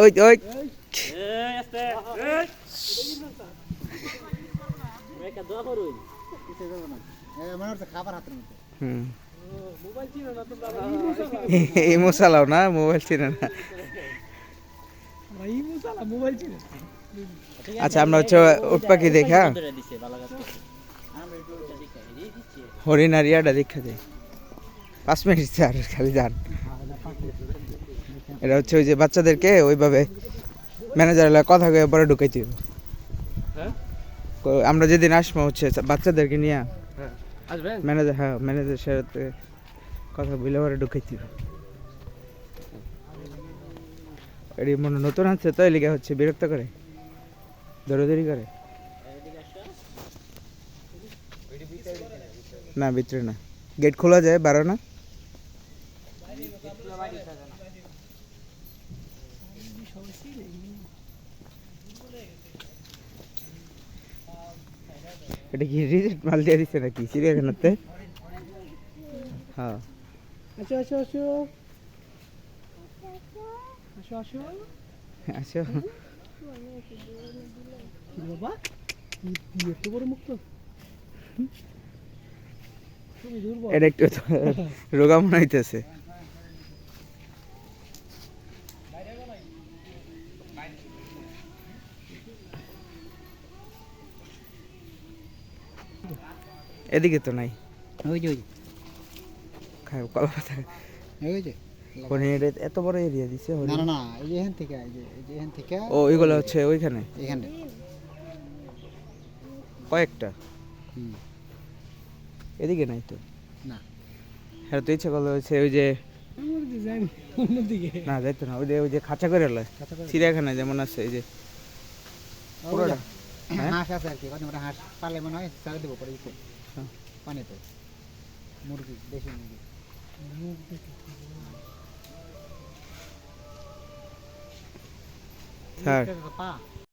ওই ওই হুম ইমো চালাও না, মোবাইল চিনে না। আচ্ছা আমরা হচ্ছে উট পাখি দেখা হরিণ আর ইয়াটা দেখা যাই 5 মিনিট আর খালি যান। এটা হচ্ছে ওই যে বাচ্চাদেরকে ওইভাবে ম্যানেজার কথা কয়ে পরে ঢুকাইতে হবে। আমরা যেদিন আসবো হচ্ছে বাচ্চাদেরকে নিয়ে ম্যানেজার, হ্যাঁ ম্যানেজার সাথে কথা বলে পরে ঢুকাইতে হবে। এটি মনে নতুন আছে তো এলিগা হচ্ছে বিরক্ত করে, দৌড়াদৌড়ি করে না, ভিতরে না, গেট খোলা যায়, বারো না। এটা কি রিজেক্ট মাল দিয়ে দিচ্ছে নাকি চিড়িয়াখানাতে? হ্যাঁ আসো আসো আসো আসো আসো আসো বাবা, এত বড় মুক্ত, এটা একটু রোগা মনে হইতেছে। এদিকে তো নাই, ওই যে খায় কলা পাতা, ওই যে এত বড় এরিয়া দিছে। না না না, এই যে এখান থেকে, এই যে এখান থেকে, ও এগুলো হচ্ছে ওইখানে, এখানে কয়েকটা। এদিকে নাই তো না, হ্যাঁ তো ইচ্ছা করলে হচ্ছে ওই যে না যাইতো না, ওই যে খাঁচা করে লয় চিড়িয়াখানায় যেমন আছে এই যে পুরোটা হাঁস আছে আর কি, হাঁস পালে মনে হয় ছাড়ে দেবো পরে পানিতে, মুরগি, দেশি মুরগি। স্যার